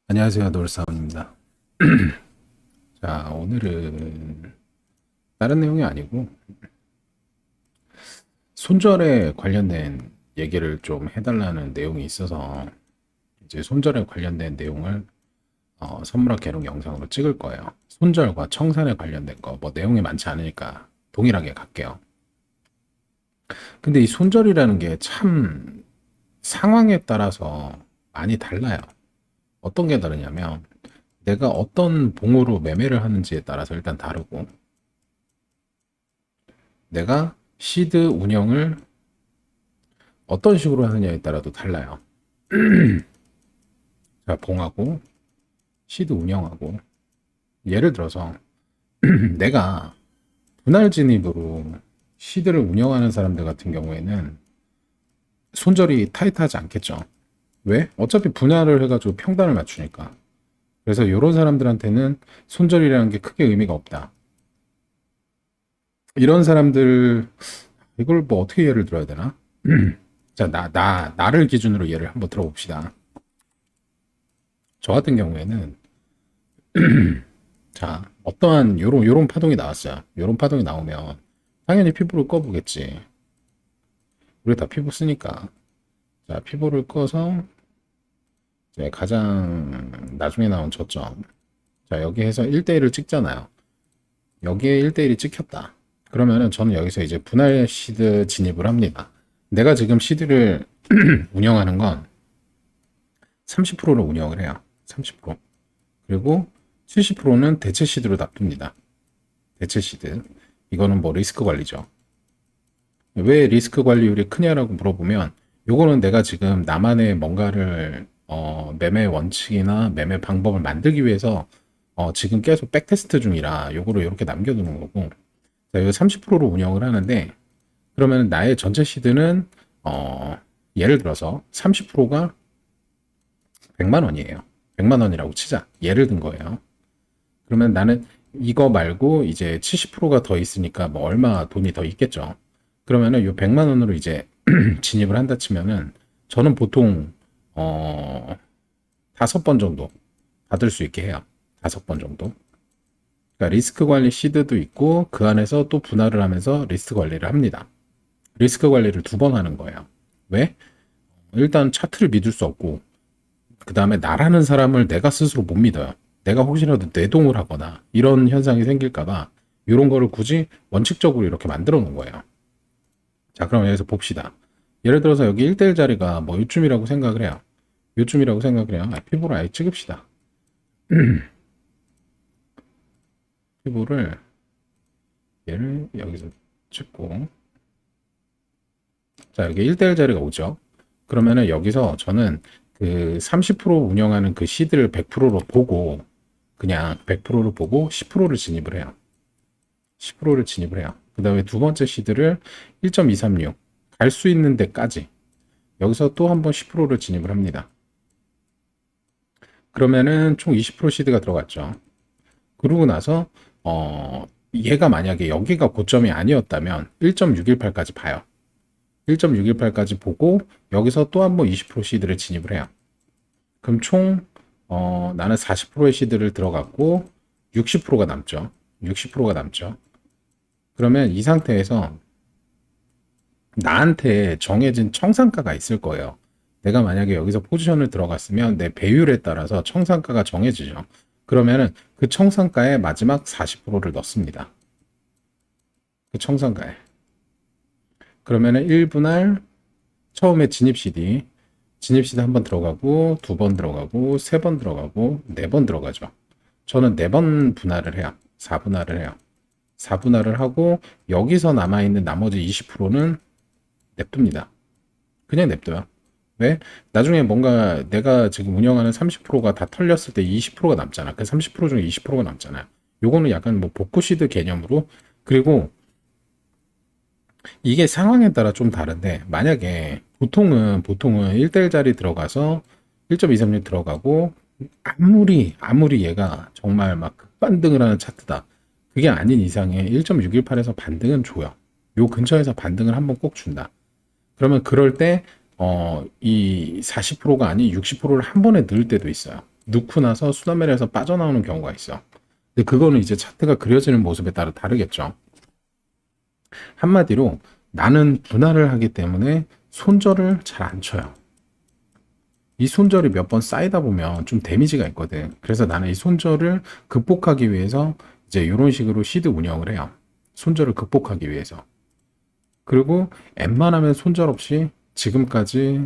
안녕하세요, 노르사원입니다. 자, 오늘은 다른 내용이 아니고 손절에 관련된 얘기를 좀 해달라는 내용이 있어서 이제 손절에 관련된 내용을 선물학 개론 영상으로 찍을 거예요. 손절과 청산에 관련된 거, 뭐 내용이 많지 않으니까 동일하게 갈게요. 근데 이 손절이라는 게 참 상황에 따라서 많이 달라요. 어떤 게 다르냐면 내가 어떤 봉으로 매매를 하는지에 따라서 일단 다르고, 내가 시드 운영을 어떤 식으로 하느냐에 따라도 달라요. 자, 봉하고 시드 운영하고, 예를 들어서 내가 분할 진입으로 시드를 운영하는 사람들 같은 경우에는 손절이 타이트하지 않겠죠. 왜? 어차피 분할을 해가지고 평단을 맞추니까. 그래서 이런 사람들한테는 손절이라는 게 크게 의미가 없다. 이런 사람들, 이걸 뭐 어떻게 예를 들어야 되나? 자, 나를 기준으로 예를 한번 들어봅시다. 저 같은 경우에는, 자, 어떠한 요런 파동이 나왔어요. 요런 파동이 나오면 당연히 피부를 꺼보겠지. 우리 다 피부 쓰니까. 자, 피부를 꺼서 이제 가장 나중에 나온 저점. 자, 여기에서 1대1을 찍잖아요. 여기에 1대1이 찍혔다. 그러면은 저는 여기서 이제 분할 시드 진입을 합니다. 내가 지금 시드를 운영하는 건 30%를 운영을 해요. 30%. 그리고 70%는 대체 시드로 납둡니다. 대체 시드. 이거는 뭐 리스크 관리죠. 왜 리스크 관리율이 크냐라고 물어보면, 요거는 내가 지금 나만의 뭔가를 매매 원칙이나 매매 방법을 만들기 위해서 지금 계속 백테스트 중이라 요거를 이렇게 남겨두는 거고, 자, 이거 30%로 운영을 하는데, 그러면 나의 전체 시드는 예를 들어서 30%가 100만 원이에요. 100만 원이라고 치자. 예를 든 거예요. 그러면 나는 이거 말고 이제 70%가 더 있으니까 뭐 얼마 돈이 더 있겠죠. 그러면은 요 100만 원으로 이제 진입을 한다 치면은 저는 보통 어 5번 정도 받을 수 있게 해요. 5번 정도. 그러니까 리스크 관리 시드도 있고 그 안에서 또 분할을 하면서 리스크 관리를 합니다. 리스크 관리를 2번 하는 거예요. 왜? 일단 차트를 믿을 수 없고, 그 다음에 나라는 사람을 내가 스스로 못 믿어요. 내가 혹시라도 내동을 하거나 이런 현상이 생길까봐 이런 거를 굳이 원칙적으로 이렇게 만들어 놓은 거예요. 자, 그럼 여기서 봅시다. 예를 들어서 여기 1대1 자리가 뭐 요쯤이라고 생각을 해요. 요쯤이라고 생각을 해요. 피부를 아예 찍읍시다. 피부를 얘를 여기서 찍고, 자, 여기 1대1 자리가 오죠. 그러면은 여기서 저는 그 30% 운영하는 그 시드를 100%로 보고, 그냥 100%를 보고 10%를 진입을 해요. 10%를 진입을 해요. 그 다음에 두 번째 시드를 1.236 갈 수 있는 데까지 여기서 또 한 번 10%를 진입을 합니다. 그러면은 총 20% 시드가 들어갔죠. 그러고 나서 얘가 만약에 여기가 고점이 아니었다면 1.618까지 봐요. 1.618까지 보고 여기서 또 한 번 20% 시드를 진입을 해요. 그럼 총 나는 40%의 시드를 들어갔고 60%가 남죠. 60%가 남죠. 그러면 이 상태에서 나한테 정해진 청산가가 있을 거예요. 내가 만약에 여기서 포지션을 들어갔으면 내 배율에 따라서 청산가가 정해지죠. 그러면은 그 청산가에 마지막 40%를 넣습니다. 그 청산가에. 그러면은 1분할 처음에 진입 CD, 진입 CD 한 번 들어가고, 2번 들어가고, 3번 들어가고, 4번 들어가죠. 저는 4번 분할을 해요. 4분할을 해요. 4분할을 하고, 여기서 남아있는 나머지 20%는 냅둡니다. 그냥 냅둬요. 왜? 나중에 뭔가 내가 지금 운영하는 30%가 다 털렸을 때 20%가 남잖아. 그 30% 중에 20%가 남잖아요. 요거는 약간 뭐 복구 시드 개념으로. 그리고 이게 상황에 따라 좀 다른데, 만약에 보통은 1대1 자리 들어가서 1.236 들어가고, 아무리 얘가 정말 막 급반등을 하는 차트다, 그게 아닌 이상에 1.618에서 반등은 줘요. 요 근처에서 반등을 한번 꼭 준다. 그러면 그럴 때 이 40%가 아닌 60%를 한 번에 넣을 때도 있어요. 넣고 나서 수납면에서 빠져나오는 경우가 있어. 근데 그거는 이제 차트가 그려지는 모습에 따라 다르겠죠. 한마디로 나는 분할을 하기 때문에 손절을 잘 안 쳐요. 이 손절이 몇 번 쌓이다 보면 좀 데미지가 있거든. 그래서 나는 이 손절을 극복하기 위해서 이제 이런 식으로 시드 운영을 해요. 손절을 극복하기 위해서. 그리고 웬만하면 손절 없이 지금까지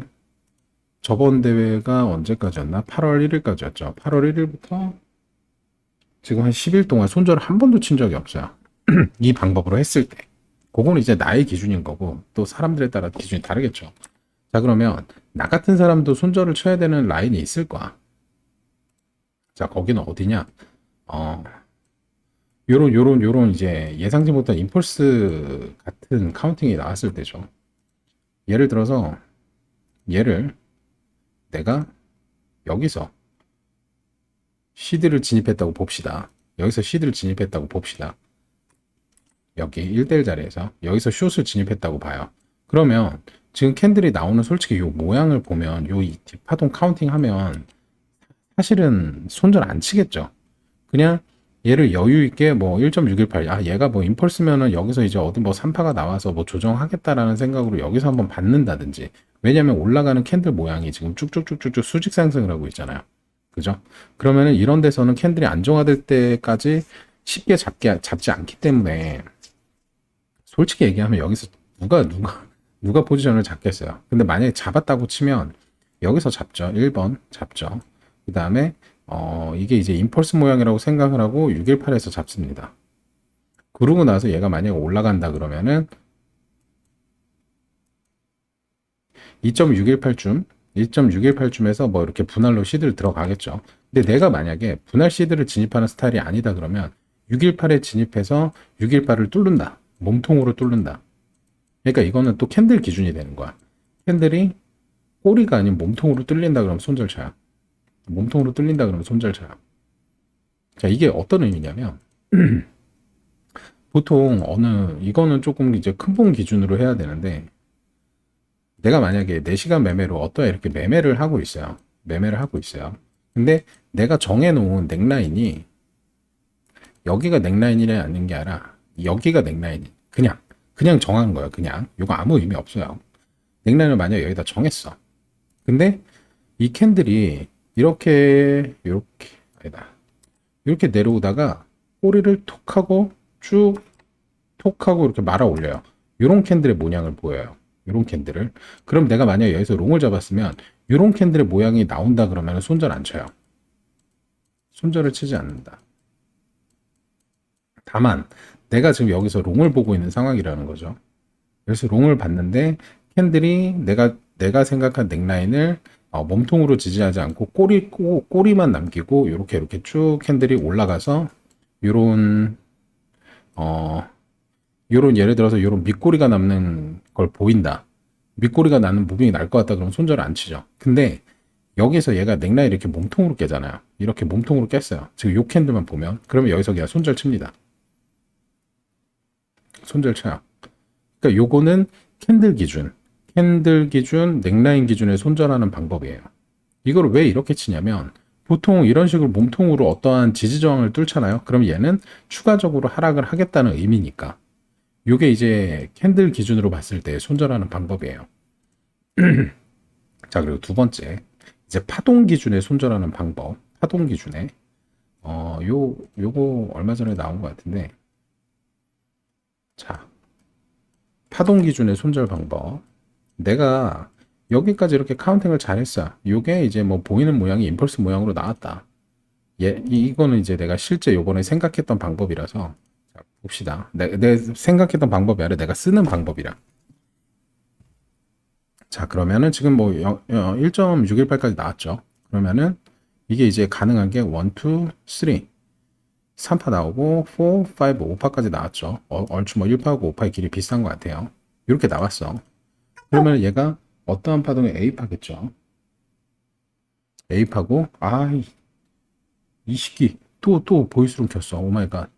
저번 대회가 언제까지였나? 8월 1일까지였죠. 8월 1일부터 지금 한 10일 동안 손절을 한 번도 친 적이 없어요. 이 방법으로 했을 때. 그거는 이제 나의 기준인 거고 또 사람들에 따라 기준이 다르겠죠. 자, 그러면 나 같은 사람도 손절을 쳐야 되는 라인이 있을 거야. 자, 거기는 어디냐? 요런 이제 예상치 못한 임펄스 같은 카운팅이 나왔을 때죠. 예를 들어서 얘를 내가 여기서 시드를 진입했다고 봅시다. 여기서 시드를 진입했다고 봅시다. 여기 1대1 자리에서 여기서 숏을 진입했다고 봐요. 그러면 지금 캔들이 나오는 솔직히 요 모양을 보면 요 뒷파동 카운팅 하면 사실은 손절 안 치겠죠. 그냥 얘를 여유 있게 뭐 1.618, 얘가 뭐 임펄스면은 여기서 이제 어디 뭐 3파가 나와서 뭐 조정하겠다라는 생각으로 여기서 한번 받는다든지. 왜냐면 올라가는 캔들 모양이 지금 쭉쭉쭉쭉 수직 상승을 하고 있잖아요. 그죠? 그러면은 이런 데서는 캔들이 안정화될 때까지 쉽게 잡지 않기 때문에 솔직히 얘기하면 여기서 누가 포지션을 잡겠어요. 근데 만약에 잡았다고 치면 여기서 잡죠. 1번 잡죠. 그 다음에 이게 이제 임펄스 모양이라고 생각을 하고 618에서 잡습니다. 그러고 나서 얘가 만약에 올라간다 그러면은 2.618쯤에서 뭐 이렇게 분할로 시드를 들어가겠죠. 근데 내가 만약에 분할 시드를 진입하는 스타일이 아니다 그러면 618에 진입해서 618을 뚫는다. 몸통으로 뚫는다. 그러니까 이거는 또 캔들 기준이 되는 거야. 캔들이 꼬리가 아닌 몸통으로 뚫린다 그러면 손절차야. 몸통으로 뚫린다 그러면 손절차야. 자, 이게 어떤 의미냐면 보통 이거는 조금 이제 큰 봉 기준으로 해야 되는데 내가 만약에 4시간 매매로 이렇게 매매를 하고 있어요. 근데 내가 정해놓은 넥라인이 여기가 넥라인이 아닌 게 아니라 여기가 넥라인이 그냥 정한 거예요. 그냥 이거 아무 의미 없어요. 넥라인을 만약에 여기다 정했어. 근데 이 캔들이 이렇게 내려오다가 꼬리를 톡 하고 쭉 톡 하고 이렇게 말아 올려요. 이런 캔들의 모양을 보여요. 이런 캔들을. 그럼 내가 만약에 여기서 롱을 잡았으면 이런 캔들의 모양이 나온다 그러면 손절 안 쳐요. 손절을 치지 않는다. 다만 내가 지금 여기서 롱을 보고 있는 상황이라는 거죠. 그래서 롱을 봤는데 캔들이 내가 생각한 넥라인을 몸통으로 지지하지 않고 꼬리만 남기고 이렇게 쭉 캔들이 올라가서 요런 예를 들어서 요런 밑꼬리가 남는 걸 보인다. 밑꼬리가 나는 무빙이 날 것 같다 그러면 손절을 안 치죠. 근데 여기서 얘가 넥라인 이렇게 몸통으로 깨잖아요. 이렇게 몸통으로 깼어요. 지금 요 캔들만 보면 그러면 여기서 그냥 손절 칩니다. 손절 쳐요. 그러니까 요거는 캔들 기준, 넥라인 기준에 손절하는 방법이에요. 이걸 왜 이렇게 치냐면 보통 이런 식으로 몸통으로 어떠한 지지 저항을 뚫잖아요. 그럼 얘는 추가적으로 하락을 하겠다는 의미니까. 요게 이제 캔들 기준으로 봤을 때 손절하는 방법이에요. 자, 그리고 두 번째, 이제 파동 기준에 손절하는 방법. 파동 기준에 요거 얼마 전에 나온 것 같은데, 자, 파동 기준의 손절 방법. 내가 여기까지 이렇게 카운팅을 잘했어. 요게 이제 뭐 보이는 모양이 임펄스 모양으로 나왔다. 이거는 이제 내가 실제 요번에 생각했던 방법이라서 자, 봅시다. 내 생각했던 방법이 아니라 내가 쓰는 방법이라. 자, 그러면은 지금 뭐 1.618까지 나왔죠. 그러면은 이게 이제 가능한 게 1, 2, 3. 3파 나오고 4, 5, 5파까지 나왔죠. 얼추 뭐 1파하고 5파의 길이 비슷한 것 같아요. 이렇게 나왔어. 그러면 얘가 어떠한 파동의 A파겠죠. A파고 이 시기 또 보이스룸 켰어. 오마이갓.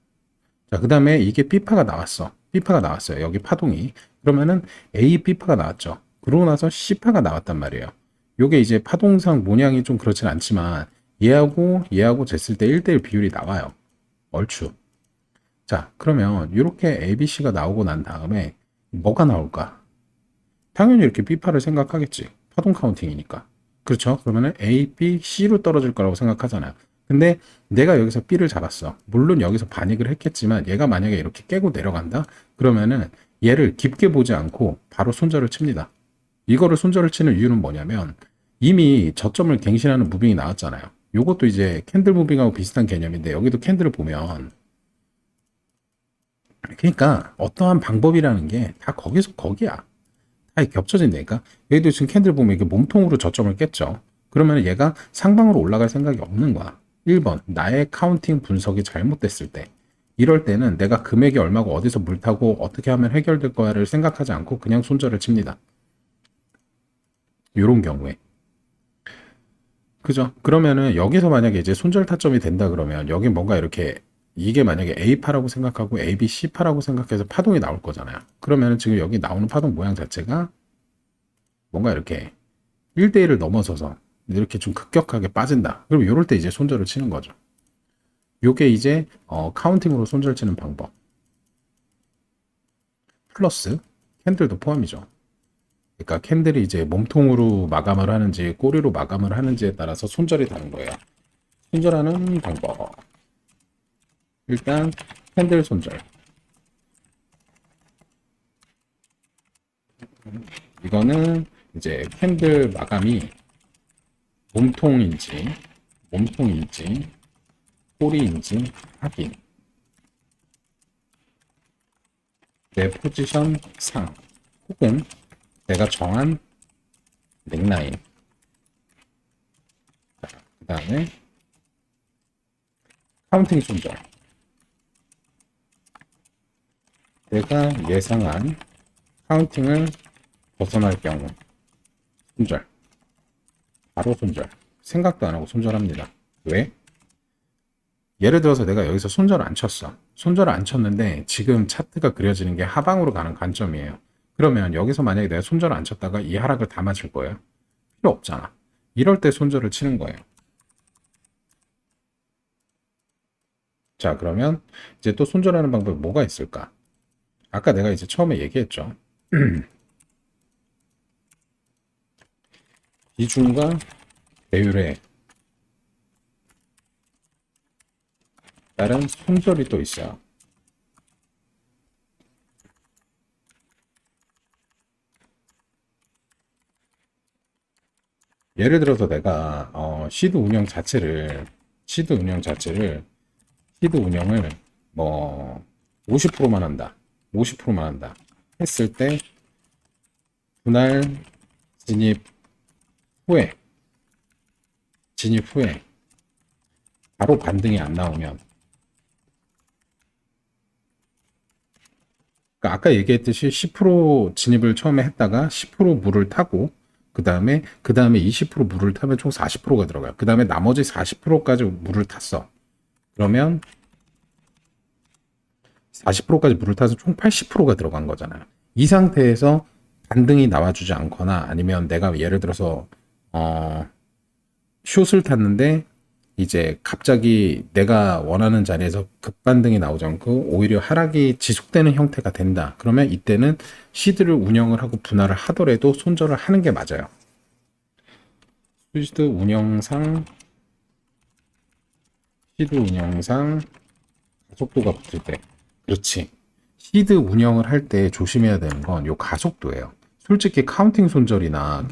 자, 그 다음에 이게 B파가 나왔어. B파가 나왔어요. 여기 파동이. 그러면은 A, B파가 나왔죠. 그러고 나서 C파가 나왔단 말이에요. 요게 이제 파동상 모양이 좀 그렇진 않지만 얘하고 쟀을 때 1대1 비율이 나와요. 얼추. 자, 그러면 이렇게 ABC가 나오고 난 다음에 뭐가 나올까? 당연히 이렇게 B파를 생각하겠지. 파동 카운팅이니까. 그렇죠? 그러면은 A, B, C로 떨어질 거라고 생각하잖아요. 근데 내가 여기서 B를 잡았어. 물론 여기서 반익을 했겠지만 얘가 만약에 이렇게 깨고 내려간다? 그러면은 얘를 깊게 보지 않고 바로 손절을 칩니다. 이거를 손절을 치는 이유는 뭐냐면 이미 저점을 갱신하는 무빙이 나왔잖아요. 요것도 이제 캔들 무빙하고 비슷한 개념인데 여기도 캔들을 보면 그러니까 어떠한 방법이라는 게 다 거기서 거기야. 다 겹쳐진다니까. 여기도 지금 캔들 보면 이게 몸통으로 저점을 깼죠. 그러면 얘가 상방으로 올라갈 생각이 없는 거야. 1번 나의 카운팅 분석이 잘못됐을 때 이럴 때는 내가 금액이 얼마고 어디서 물 타고 어떻게 하면 해결될 거야를 생각하지 않고 그냥 손절을 칩니다. 요런 경우에 그죠? 그러면은 여기서 만약에 이제 손절 타점이 된다 그러면 여기 뭔가 이렇게 이게 만약에 A파라고 생각하고 A, B, C파라고 생각해서 파동이 나올 거잖아요. 그러면은 지금 여기 나오는 파동 모양 자체가 뭔가 이렇게 1대1을 넘어서서 이렇게 좀 급격하게 빠진다. 그럼 이럴 때 이제 손절을 치는 거죠. 요게 이제 카운팅으로 손절 치는 방법. 플러스 캔들도 포함이죠. 그러니까 캔들이 이제 몸통으로 마감을 하는지 꼬리로 마감을 하는지에 따라서 손절이 다른 거예요. 손절하는 방법. 일단 캔들 손절. 이거는 이제 캔들 마감이 몸통인지 꼬리인지 확인. 내 포지션 상 혹은 내가 정한 넥라인. 그 다음에 카운팅 손절. 내가 예상한 카운팅을 벗어날 경우 손절. 바로 손절. 생각도 안 하고 손절합니다. 왜? 예를 들어서 내가 여기서 손절을 안 쳤어. 손절을 안 쳤는데 지금 차트가 그려지는 게 하방으로 가는 관점이에요. 그러면 여기서 만약에 내가 손절을 안 쳤다가 이 하락을 다 맞을 거예요? 필요 없잖아. 이럴 때 손절을 치는 거예요. 자, 그러면 이제 또 손절하는 방법이 뭐가 있을까? 아까 내가 이제 처음에 얘기했죠. 비중과 배율에 따른 손절이 또 있어요. 예를 들어서 내가 시드 운영을 뭐 50%만 한다. 50%만 한다. 했을 때 분할 후에 진입 후에 바로 반등이 안 나오면 그러니까 아까 얘기했듯이 10% 진입을 처음에 했다가 10% 물을 타고 그 다음에 20% 물을 타면 총 40%가 들어가요. 그 다음에 나머지 40%까지 물을 탔어. 그러면 40%까지 물을 타서 총 80%가 들어간 거잖아요. 이 상태에서 반등이 나와주지 않거나 아니면 내가 예를 들어서 숏을 탔는데 이제 갑자기 내가 원하는 자리에서 급반등이 나오지 않고 오히려 하락이 지속되는 형태가 된다. 그러면 이때는 시드를 운영을 하고 분할을 하더라도 손절을 하는 게 맞아요. 시드 운영상 가속도가 붙을 때. 그렇지. 시드 운영을 할 때 조심해야 되는 건 요 가속도예요. 솔직히 카운팅 손절이나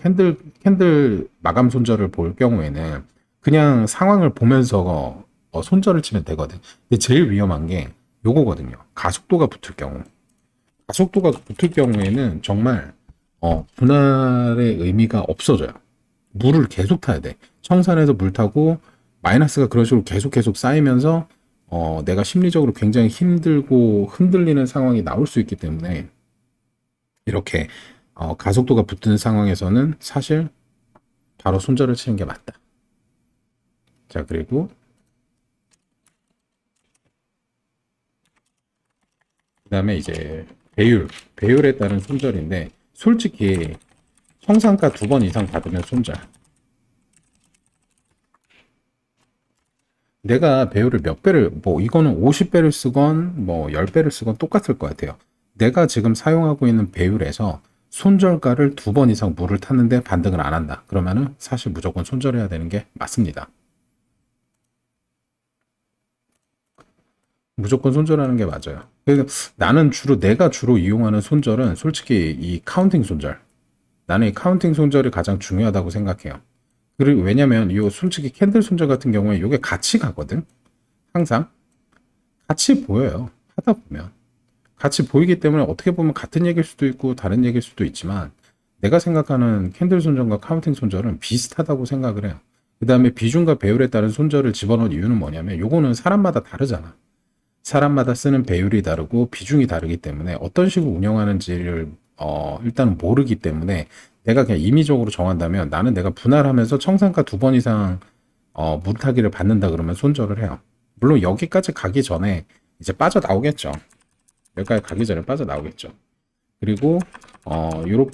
캔들 마감 손절을 볼 경우에는 그냥 상황을 보면서 손절을 치면 되거든. 근데 제일 위험한 게 요거거든요. 가속도가 붙을 경우. 가속도가 붙을 경우에는 정말 분할의 의미가 없어져요. 물을 계속 타야 돼. 청산해서 물 타고 마이너스가 그런 식으로 계속 쌓이면서 내가 심리적으로 굉장히 힘들고 흔들리는 상황이 나올 수 있기 때문에 이렇게 가속도가 붙는 상황에서는 사실 바로 손절을 치는 게 맞다. 자, 그리고 그 다음에 이제 배율에 따른 손절인데 솔직히 청산가 2번 이상 받으면 손절. 내가 배율을 몇 배를, 뭐 이거는 50배를 쓰건 뭐 10배를 쓰건 똑같을 것 같아요. 내가 지금 사용하고 있는 배율에서 손절가를 2번 이상 물을 탔는데 반등을 안 한다. 그러면은 사실 무조건 손절해야 되는 게 맞습니다. 무조건 손절하는 게 맞아요. 그래서 나는 내가 주로 이용하는 손절은 솔직히 이 카운팅 손절. 나는 이 카운팅 손절이 가장 중요하다고 생각해요. 그리고 왜냐면 이 솔직히 캔들 손절 같은 경우에 이게 같이 가거든. 항상 같이 보여요. 하다 보면 같이 보이기 때문에 어떻게 보면 같은 얘기일 수도 있고 다른 얘기일 수도 있지만 내가 생각하는 캔들 손절과 카운팅 손절은 비슷하다고 생각을 해요. 그 다음에 비중과 배율에 따른 손절을 집어넣은 이유는 뭐냐면 요거는 사람마다 다르잖아. 사람마다 쓰는 배율이 다르고 비중이 다르기 때문에 어떤 식으로 운영하는지를 일단 모르기 때문에 내가 그냥 임의적으로 정한다면 나는 내가 분할하면서 청산가 2번 이상 물타기를 받는다 그러면 손절을 해요. 물론 여기까지 가기 전에 이제 빠져나오겠죠. 여기까지 가기 전에 빠져나오겠죠. 그리고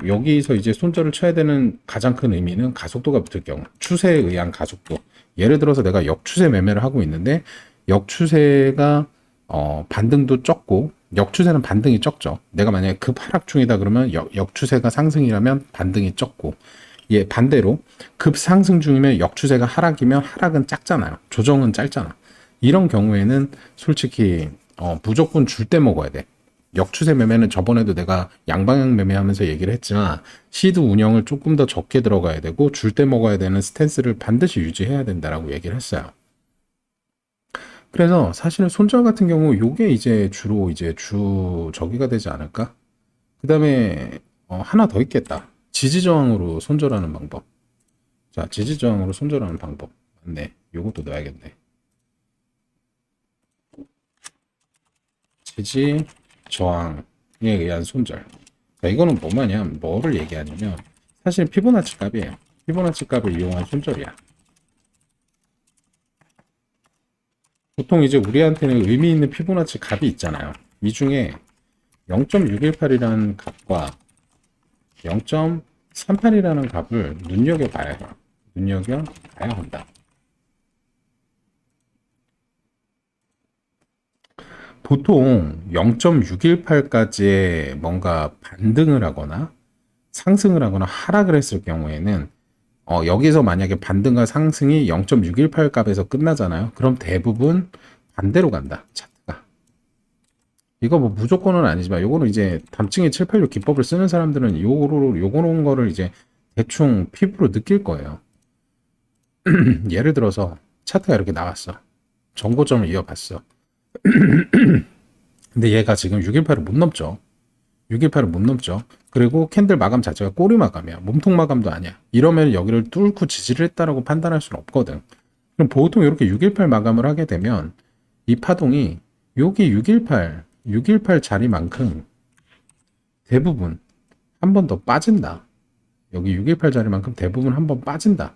여기서 이제 손절을 쳐야 되는 가장 큰 의미는 가속도가 붙을 경우, 추세에 의한 가속도. 예를 들어서 내가 역추세 매매를 하고 있는데 역추세가 반등도 적고, 역추세는 반등이 적죠. 내가 만약에 급하락 중이다 그러면 역추세가 상승이라면 반등이 적고, 예, 반대로 급상승 중이면 역추세가 하락이면 하락은 작잖아요. 조정은 짧잖아. 이런 경우에는 솔직히 무조건 줄 때 먹어야 돼. 역추세 매매는 저번에도 내가 양방향 매매하면서 얘기를 했지만 시드 운영을 조금 더 적게 들어가야 되고 줄 때 먹어야 되는 스탠스를 반드시 유지해야 된다라고 얘기를 했어요. 그래서 사실은 손절 같은 경우 요게 이제 주로 이제 저기가 되지 않을까? 그 다음에 하나 더 있겠다. 지지저항으로 손절하는 방법. 자, 지지저항으로 손절하는 방법. 맞네. 요것도 넣어야겠네. 지지저항에 의한 손절. 자, 이거는 뭐를 얘기하냐면 사실 피보나치 값이에요. 피보나치 값을 이용한 손절이야. 보통 이제 우리한테는 의미 있는 피보나치 값이 있잖아요. 이 중에 0.618이라는 값과 0.38이라는 값을 눈여겨봐야 해요. 눈여겨봐야 한다. 보통 0.618까지의 뭔가 반등을 하거나 상승을 하거나 하락을 했을 경우에는 여기서 만약에 반등과 상승이 0.618 값에서 끝나잖아요. 그럼 대부분 반대로 간다. 차트가. 이거 뭐 무조건은 아니지만 요거는 이제 담증이 786 기법을 쓰는 사람들은 요거는 거를 이제 대충 피부로 느낄 거예요. 예를 들어서 차트가 이렇게 나왔어. 정고점을 이어봤어. 근데 얘가 지금 618을 못 넘죠. 618을 못 넘죠. 그리고 캔들 마감 자체가 꼬리 마감이야. 몸통 마감도 아니야. 이러면 여기를 뚫고 지지를 했다라고 판단할 수는 없거든. 그럼 보통 이렇게 618 마감을 하게 되면 이 파동이 여기 618 자리만큼 대부분 한 번 더 빠진다. 여기 618 자리만큼 대부분 한 번 빠진다.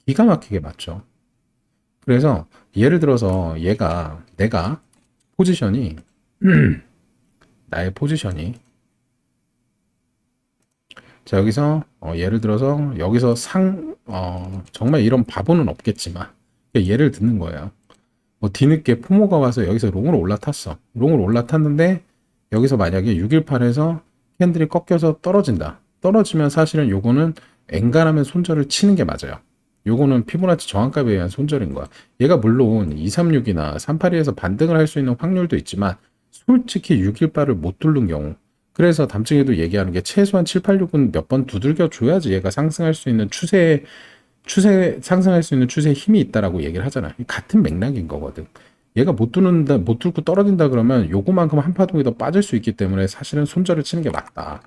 기가 막히게 맞죠. 그래서 예를 들어서 내가 포지션이 나의 포지션이 자 여기서 예를 들어서 여기서 정말 이런 바보는 없겠지만 예를 듣는 거예요. 뭐 뒤늦게 포모가 와서 여기서 롱을 올라탔어. 롱을 올라탔는데 여기서 만약에 618에서 캔들이 꺾여서 떨어진다. 떨어지면 사실은 요거는 엔간하면 손절을 치는 게 맞아요. 요거는 피보나치 저항값에 의한 손절인 거야. 얘가 물론 236이나 382에서 반등을 할 수 있는 확률도 있지만 솔직히 618을 못 뚫는 경우 그래서 담증에도 얘기하는 게 최소한 786은 몇 번 두들겨 줘야지 얘가 상승할 수 있는 상승할 수 있는 추세에 힘이 있다라고 얘기를 하잖아. 같은 맥락인 거거든. 얘가 못 뚫고 떨어진다 그러면 요거만큼 한 파동이 더 빠질 수 있기 때문에 사실은 손절을 치는 게 맞다.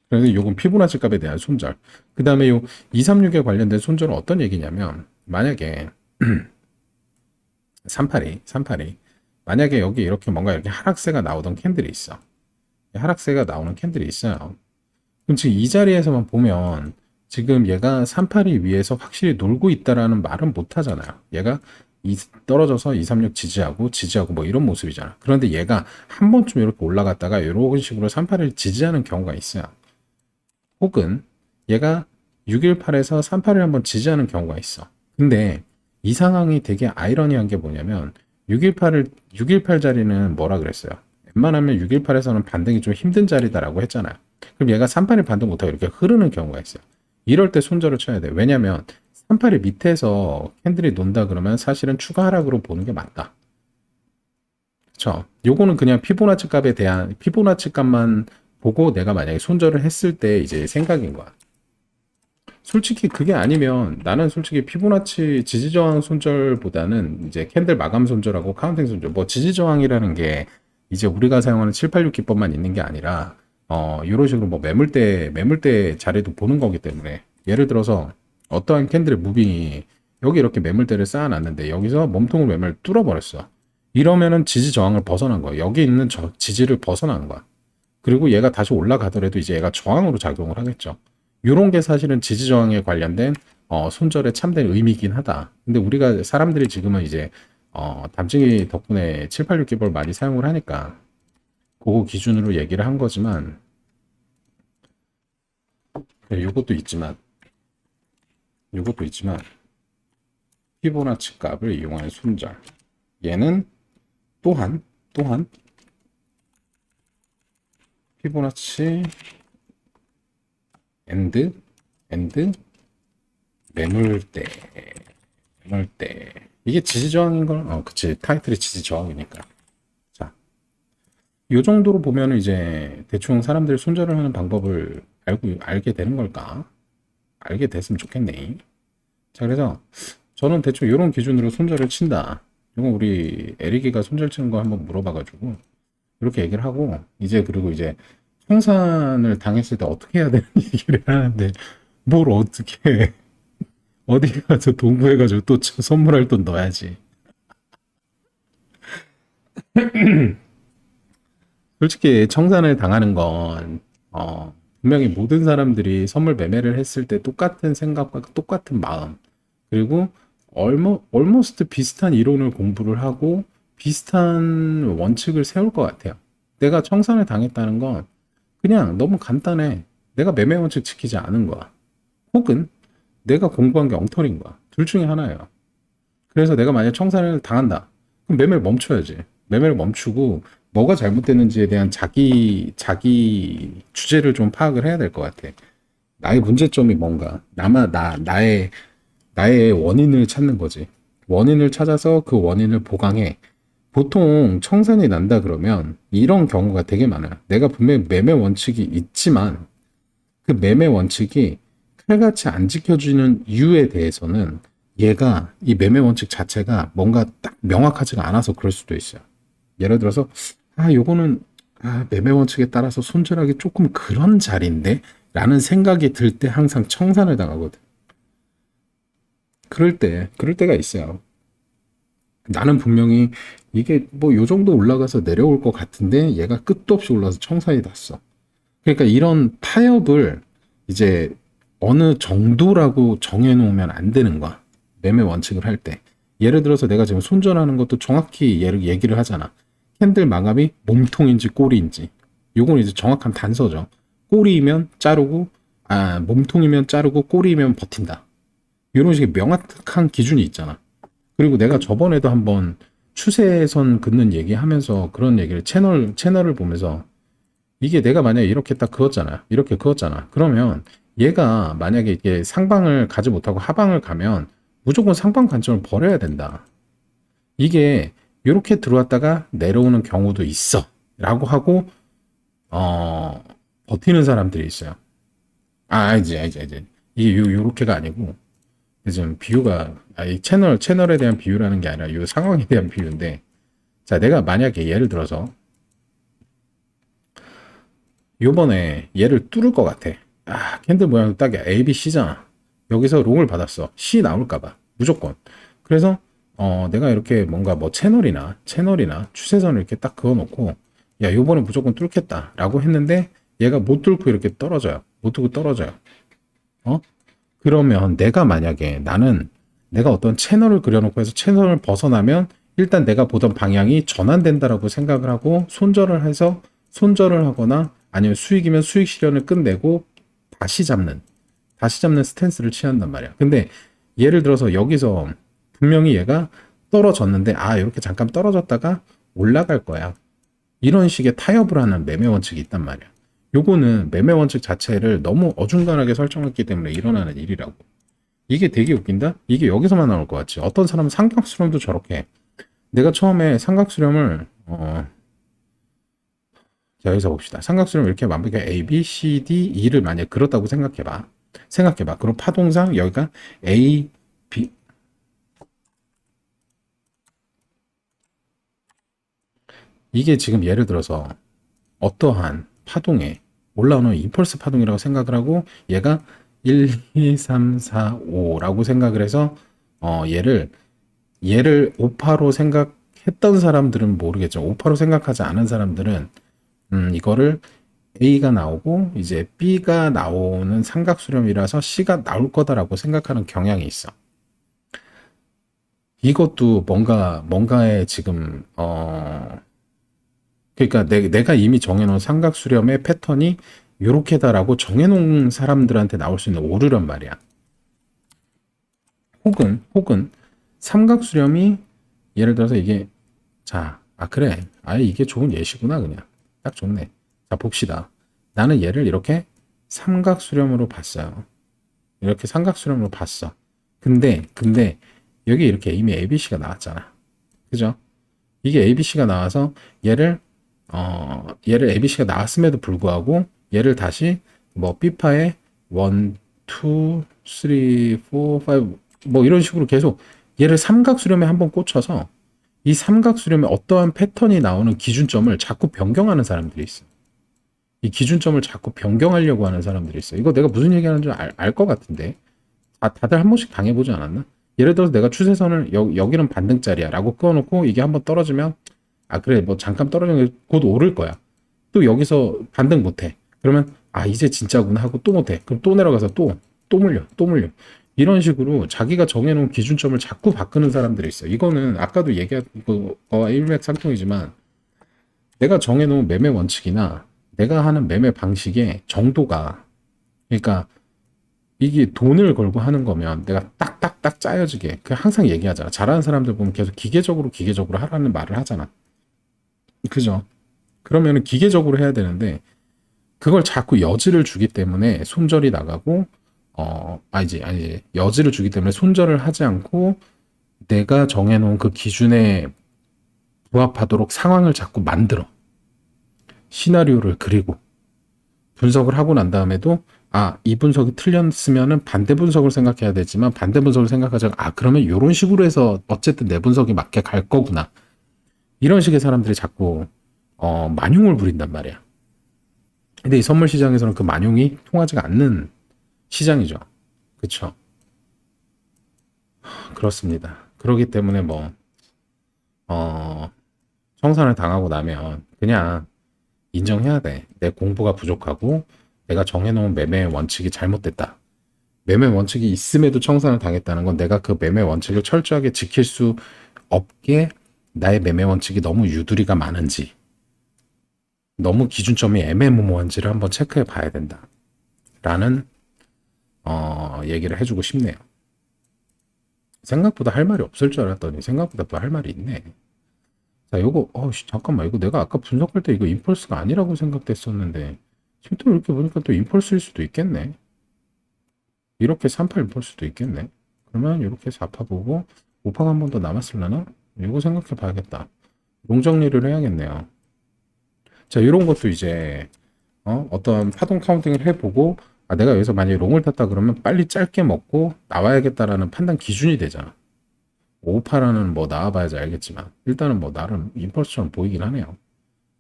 그래서 요건 피보나치 값에 대한 손절. 그 다음에 요 236에 관련된 손절은 어떤 얘기냐면 만약에 382 만약에 여기 이렇게 뭔가 이렇게 하락세가 나오던 캔들이 있어. 하락세가 나오는 캔들이 있어요. 그럼 지금 이 자리에서만 보면 지금 얘가 382 위에서 확실히 놀고 있다라는 말은 못 하잖아요. 얘가 떨어져서 236 지지하고 뭐 이런 모습이잖아. 그런데 얘가 한 번쯤 이렇게 올라갔다가 이런 식으로 382를 지지하는 경우가 있어요. 혹은 얘가 618에서 381을 한번 지지하는 경우가 있어. 근데 이 상황이 되게 아이러니한 게 뭐냐면 618 자리는 뭐라 그랬어요? 웬만하면 618에서는 반등이 좀 힘든 자리다라고 했잖아요. 그럼 얘가 38이 반등 못하고 이렇게 흐르는 경우가 있어요. 이럴 때 손절을 쳐야 돼요. 왜냐면 38이 밑에서 캔들이 논다 그러면 사실은 추가 하락으로 보는 게 맞다. 그쵸? 요거는 그냥 피보나치 값에 대한 피보나치 값만 보고 내가 만약에 손절을 했을 때 이제 생각인 거야. 솔직히 그게 아니면 나는 솔직히 피보나치 지지저항 손절보다는 이제 캔들 마감 손절하고 카운팅 손절 뭐 지지저항이라는 게 이제 우리가 사용하는 786 기법만 있는 게 아니라 이런 식으로 뭐 매물대 자리도 보는 거기 때문에 예를 들어서 어떠한 캔들의 무빙이 여기 이렇게 매물대를 쌓아놨는데 여기서 몸통을 매물 뚫어버렸어. 이러면은 지지 저항을 벗어난 거야. 여기 있는 지지를 벗어난 거야. 그리고 얘가 다시 올라가더라도 이제 얘가 저항으로 작용을 하겠죠. 요런 게 사실은 지지 저항에 관련된 손절에 참된 의미이긴 하다. 근데 우리가 사람들이 지금은 이제 담증이 덕분에 786 기법을 많이 사용을 하니까 그거 기준으로 얘기를 한 거지만 요것도 있지만 피보나치 값을 이용한 손절 얘는 또한 피보나치 엔드 매물대 이게 지지저항인 걸 그치 타이틀이 지지저항이니까 자, 요 정도로 보면은 이제 대충 사람들이 손절을 하는 방법을 알게 되는 걸까? 알게 됐으면 좋겠네. 자, 그래서 저는 대충 이런 기준으로 손절을 친다. 이건 우리 에릭이가 손절 치는 거 한번 물어봐가지고 이렇게 얘기를 하고 이제 그리고 이제 청산을 당했을 때 어떻게 해야 되는 얘기를 하는데 뭘 어떻게 해. 어디 가서 동구해가지고 또 선물할 돈 넣어야지. 솔직히 청산을 당하는 건 분명히 모든 사람들이 선물 매매를 했을 때 똑같은 생각과 똑같은 마음 그리고 almost 비슷한 이론을 공부를 하고 비슷한 원칙을 세울 것 같아요. 내가 청산을 당했다는 건 그냥 너무 간단해. 내가 매매 원칙 지키지 않은 거야. 혹은 내가 공부한 게 엉터리인 거야. 둘 중에 하나예요. 그래서 내가 만약 청산을 당한다. 그럼 매매를 멈춰야지. 매매를 멈추고 뭐가 잘못됐는지에 대한 자기 주제를 좀 파악을 해야 될 것 같아. 나의 문제점이 뭔가. 나의 원인을 찾는 거지. 원인을 찾아서 그 원인을 보강해. 보통 청산이 난다 그러면 이런 경우가 되게 많아요. 내가 분명히 매매 원칙이 있지만 그 매매 원칙이 칼같이 안 지켜주는 이유에 대해서는 얘가 이 매매 원칙 자체가 뭔가 딱 명확하지가 않아서 그럴 수도 있어요. 예를 들어서 요거는 매매 원칙에 따라서 손절하기 조금 그런 자리인데 라는 생각이 들 때 항상 청산을 당하거든. 그럴 때가 있어요. 나는 분명히 이게 뭐 요 정도 올라가서 내려올 것 같은데 얘가 끝도 없이 올라서 청산이 났어. 그러니까 이런 타협을 이제 어느 정도라고 정해놓으면 안 되는 거야. 매매 원칙을 할 때. 예를 들어서 내가 지금 손절하는 것도 정확히 얘기를 하잖아. 캔들 마감이 몸통인지 꼬리인지. 요건 이제 정확한 단서죠. 꼬리이면 자르고, 몸통이면 자르고 꼬리이면 버틴다. 이런 식의 명확한 기준이 있잖아. 그리고 내가 저번에도 한번 추세선 긋는 얘기 하면서 그런 얘기를 채널을 보면서 이게 내가 만약에 이렇게 딱 그었잖아. 이렇게 그었잖아. 그러면 얘가 만약에 이게 상방을 가지 못하고 하방을 가면 무조건 상방 관점을 버려야 된다. 이게 이렇게 들어왔다가 내려오는 경우도 있어. 라고 하고 버티는 사람들이 있어요. 이제 이게 요렇게가 아니고 지금 비유가 이 채널에 대한 비유라는 게 아니라 이 상황에 대한 비유인데 자 내가 만약에 예를 들어서 요번에 얘를 뚫을 것 같아. 캔들 모양도 딱 A, B, C잖아. 여기서 롱을 받았어. C 나올까봐. 무조건. 그래서, 내가 이렇게 뭔가 뭐 채널이나 추세선을 이렇게 딱 그어놓고, 야, 요번에 무조건 뚫겠다. 라고 했는데, 얘가 못 뚫고 이렇게 떨어져요. 못 뚫고 떨어져요. 그러면 내가 만약에 내가 어떤 채널을 그려놓고 해서 채널을 벗어나면, 일단 내가 보던 방향이 전환된다라고 생각을 하고, 손절을 하거나, 아니면 수익이면 수익 실현을 끝내고 다시 잡는 스탠스를 취한단 말이야. 근데 예를 들어서 여기서 분명히 얘가 떨어졌는데 이렇게 잠깐 떨어졌다가 올라갈 거야. 이런 식의 타협을 하는 매매 원칙이 있단 말이야. 요거는 매매 원칙 자체를 너무 어중간하게 설정했기 때문에 일어나는 일이라고. 이게 되게 웃긴다? 이게 여기서만 나올 것 같지. 어떤 사람은 삼각수렴도 저렇게 해. 내가 처음에 삼각수렴을 자, 여기서 봅시다. 삼각수렴 이렇게 완벽하게 A, B, C, D, E를 만약에 그렇다고 생각해봐. 그럼 파동상 여기가 A, B, 이게 지금 예를 들어서 어떠한 파동에 올라오는 임펄스 파동이라고 생각을 하고 얘가 1, 2, 3, 4, 5라고 생각을 해서 얘를 오파로 생각했던 사람들은 모르겠죠. 오파로 생각하지 않은 사람들은 이거를 A가 나오고 이제 B가 나오는 삼각수렴이라서 C가 나올 거다라고 생각하는 경향이 있어. 이것도 뭔가에 지금 그러니까 내가 이미 정해놓은 삼각수렴의 패턴이 요렇게다라고 정해놓은 사람들한테 나올 수 있는 오류란 말이야. 혹은 삼각수렴이 예를 들어서 이게 그래. 이게 좋은 예시구나 그냥. 딱 좋네. 자, 봅시다. 나는 얘를 이렇게 삼각수렴으로 봤어요. 이렇게 삼각수렴으로 봤어. 근데 여기 이렇게 이미 ABC가 나왔잖아. 그죠? 이게 ABC가 나와서 얘를 ABC가 나왔음에도 불구하고 얘를 다시 뭐 B파에 1, 2, 3, 4, 5 뭐 이런 식으로 계속 얘를 삼각수렴에 한번 꽂혀서 이 삼각수렴에 어떠한 패턴이 나오는 기준점을 자꾸 변경하는 사람들이 있어. 이 기준점을 자꾸 변경하려고 하는 사람들이 있어. 이거 내가 무슨 얘기하는 줄 알 것 같은데. 다들 한 번씩 당해보지 않았나? 예를 들어서 내가 추세선을 여기는 반등짜리야 라고 끊어놓고 이게 한번 떨어지면 그래 뭐 잠깐 떨어지면 곧 오를 거야. 또 여기서 반등 못해. 그러면 이제 진짜구나 하고 또 못해. 그럼 또 내려가서 또 물려. 이런 식으로 자기가 정해놓은 기준점을 자꾸 바꾸는 사람들이 있어. 이거는 아까도 얘기한 거와 일맥상통이지만 내가 정해놓은 매매 원칙이나 내가 하는 매매 방식의 정도가 그러니까 이게 돈을 걸고 하는 거면 내가 딱딱딱 짜여지게 항상 얘기하잖아. 잘하는 사람들 보면 계속 기계적으로 하라는 말을 하잖아. 그죠? 그러면은 기계적으로 해야 되는데 그걸 자꾸 여지를 주기 때문에 손절이 나가고 아니지 여지를 주기 때문에 손절을 하지 않고 내가 정해놓은 그 기준에 부합하도록 상황을 자꾸 만들어 시나리오를 그리고 분석을 하고 난 다음에도 이 분석이 틀렸으면은 반대 분석을 생각해야 되지만 반대 분석을 생각하자면 그러면 이런 식으로 해서 어쨌든 내 분석이 맞게 갈 거구나 이런 식의 사람들이 자꾸 만용을 부린단 말이야. 근데 이 선물 시장에서는 그 만용이 통하지가 않는 시장이죠. 그쵸? 그렇습니다. 그렇기 때문에 청산을 당하고 나면 그냥 인정해야 돼. 내 공부가 부족하고 내가 정해놓은 매매 원칙이 잘못됐다. 매매 원칙이 있음에도 청산을 당했다는 건 내가 그 매매 원칙을 철저하게 지킬 수 없게 나의 매매 원칙이 너무 유두리가 많은지 너무 기준점이 애매모호한지를 한번 체크해 봐야 된다. 라는 얘기를 해주고 싶네요. 생각보다 할 말이 없을 줄 알았더니 생각보다 또 할 말이 있네. 자, 요거 잠깐만 이거 내가 아까 분석할 때 이거 임펄스가 아니라고 생각됐었는데 지금 또 이렇게 보니까 또 임펄스일 수도 있겠네. 이렇게 3파 임펄스도 있겠네. 그러면 이렇게 4파 보고 5파가 한 번 더 남았을려나? 이거 생각해 봐야겠다. 롱 정리를 해야겠네요. 자, 이런 것도 이제 어떤 파동 카운팅을 해보고 내가 여기서 만약에 롱을 탔다 그러면 빨리 짧게 먹고 나와야겠다라는 판단 기준이 되잖아. 5파라는 뭐 나와봐야지 알겠지만 일단은 뭐 나름 임펄스처럼 보이긴 하네요.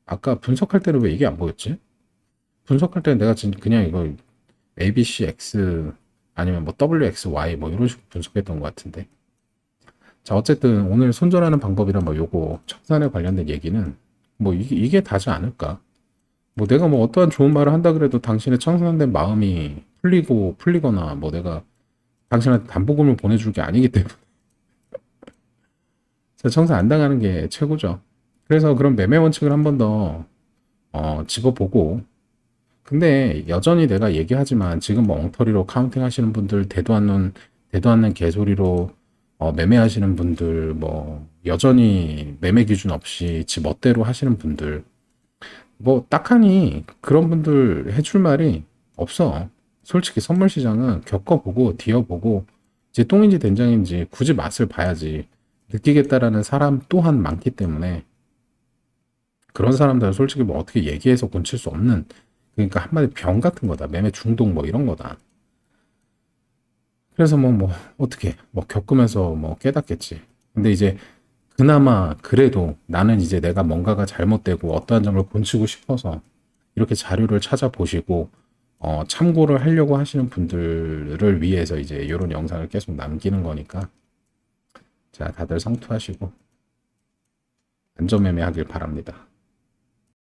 아까 분석할 때는 왜 이게 안 보였지? 분석할 때는 내가 그냥 이거 ABCX 아니면 뭐 WXY 뭐 이런 식으로 분석했던 것 같은데. 자, 어쨌든 오늘 손절하는 방법이란 뭐 요거 청산에 관련된 얘기는 뭐 이게 다지 않을까. 뭐 내가 뭐 어떠한 좋은 말을 한다 그래도 당신의 청산된 마음이 풀리거나 뭐 내가 당신한테 담보금을 보내줄 게 아니기 때문에 청산 안 당하는 게 최고죠. 그래서 그런 매매 원칙을 한 번 더 집어보고 근데 여전히 내가 얘기하지만 지금 뭐 엉터리로 카운팅 하시는 분들 대도 않는 개소리로 매매하시는 분들, 뭐, 여전히 매매 기준 없이 지 멋대로 하시는 분들, 뭐, 딱하니 그런 분들 해줄 말이 없어. 솔직히 선물 시장은 겪어보고, 뒤어보고, 이제 똥인지 된장인지 굳이 맛을 봐야지 느끼겠다라는 사람 또한 많기 때문에 그런 사람들은 솔직히 뭐 어떻게 얘기해서 고칠 수 없는, 그러니까 한마디 병 같은 거다. 매매 중독 뭐 이런 거다. 그래서 뭐 어떻게 뭐 겪으면서 뭐 깨닫겠지. 근데 이제 그나마 그래도 나는 이제 내가 뭔가가 잘못되고 어떠한 점을 고치고 싶어서 이렇게 자료를 찾아보시고 참고를 하려고 하시는 분들을 위해서 이제 이런 영상을 계속 남기는 거니까 자 다들 성투하시고 안전매매하길 바랍니다.